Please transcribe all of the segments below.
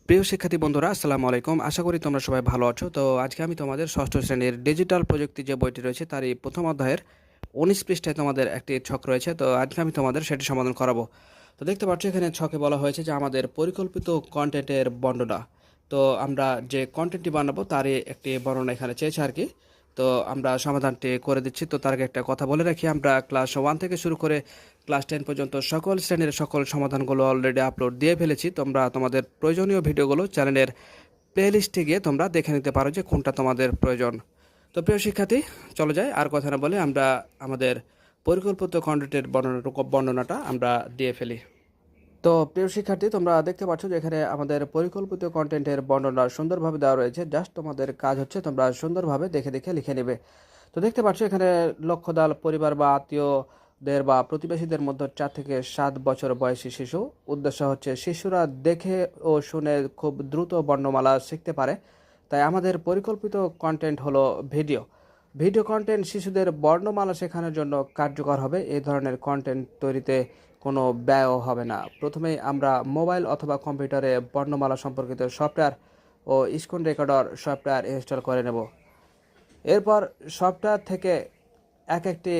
প্রিয় শিক্ষার্থী বন্ধুরা, আসসালামু আলাইকুম। আশা করি তোমরা সবাই ভালো আছো। তো আজকে আমি তোমাদের ষষ্ঠ শ্রেণীর ডিজিটাল প্রযুক্তি যে বইটি রয়েছে তারই প্রথম অধ্যায়ের ১৯ পৃষ্ঠায় তোমাদের একটি ছক রয়েছে। তো আজকে আমি তোমাদের সেটি সমাধান করাবো। তো দেখতে পাচ্ছ এখানে ছকে বলা হয়েছে যে আমাদের পরিকল্পিত কন্টেন্টের বর্ণনা। তো আমরা যে কন্টেন্টটি বানাবো তারই একটি বর্ণনা এখানে চেয়েছে আর কি। তো আমরা সমাধানটি করে দিচ্ছি। তো তার আগে একটা কথা বলে রাখি, আমরা ক্লাস 1 থেকে শুরু করে ক্লাস 10 পর্যন্ত সকল শ্রেণীর সকল সমাধানগুলো অলরেডি আপলোড দিয়ে ফেলেছি। তোমরা তোমাদের প্রয়োজনীয় ভিডিওগুলো চ্যানেলের প্লেলিস্টে গিয়ে তোমরা দেখে নিতে পারো যে কোনটা তোমাদের প্রয়োজন। তো প্রিয় শিক্ষার্থী, চলো যাই আর কথা না বলে আমরা আমাদের পরিকল্পিত কন্টেন্টের বর্ণনাটা আমরা দিয়ে ফেলি। তো প্রিয় শিক্ষার্থী, তোমরা দেখতে পাচ্ছ যে এখানে আমাদের পরিকল্পিত কন্টেন্টের বর্ণনা সুন্দরভাবে দেওয়া রয়েছে। জাস্ট তোমাদের কাজ হচ্ছে তোমরা সুন্দরভাবে দেখে দেখে লিখে নেবে। তো দেখতে পাচ্ছ এখানে লক্ষ্যদল পরিবার বা আত্মীয়দের বা প্রতিবেশীদের মধ্যে 4 থেকে 7 বছর বয়সী শিশু। উদ্দেশ্য হচ্ছে শিশুরা দেখে ও শুনে খুব দ্রুত বর্ণমালা শিখতে পারে। তাই আমাদের পরিকল্পিত কন্টেন্ট হলো ভিডিও। ভিডিও কন্টেন্ট শিশুদের বর্ণমালা শেখানোর জন্য কার্যকর হবে। এই ধরনের কন্টেন্ট তৈরিতে কোনো ব্যয়ও হবে না। প্রথমেই আমরা মোবাইল অথবা কম্পিউটারে বর্ণমালা সম্পর্কিত সফটওয়্যার ও স্ক্রিন রেকর্ডার সফটওয়্যার ইনস্টল করে নেব। এরপর সফটওয়্যার থেকে একটি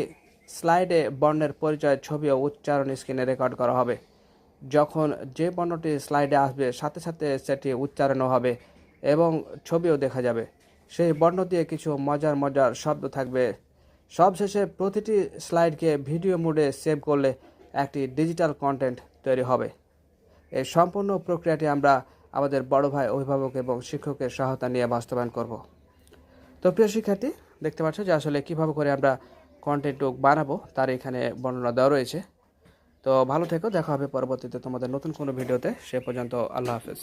স্লাইডে বর্ণের পরিচয়, ছবি ও উচ্চারণ স্ক্রিনে রেকর্ড করা হবে। যখন যে বর্ণটি স্লাইডে আসবে সাথে সাথে সেটি উচ্চারণও হবে এবং ছবিও দেখা যাবে। সেই বর্ণ দিয়ে কিছু মজার মজার শব্দ থাকবে। সবশেষে প্রতিটি স্লাইডকে ভিডিও মোডে সেভ করলে একটি ডিজিটাল কন্টেন্ট তৈরি হবে। এই সম্পূর্ণ প্রক্রিয়াটি আমরা আমাদের বড় ভাই, অভিভাবক এবং শিক্ষকের সহায়তা নিয়ে বাস্তবায়ন করব। তো প্রিয় শিক্ষার্থী, দেখতে পাচ্ছ যে আসলে কীভাবে করে আমরা কন্টেন্ট বানাবো তার এখানে বর্ণনা দেওয়া রয়েছে। তো ভালো থেকো, দেখা হবে পরবর্তীতে তোমাদের নতুন কোনো ভিডিওতে। সে পর্যন্ত আল্লাহ হাফেজ।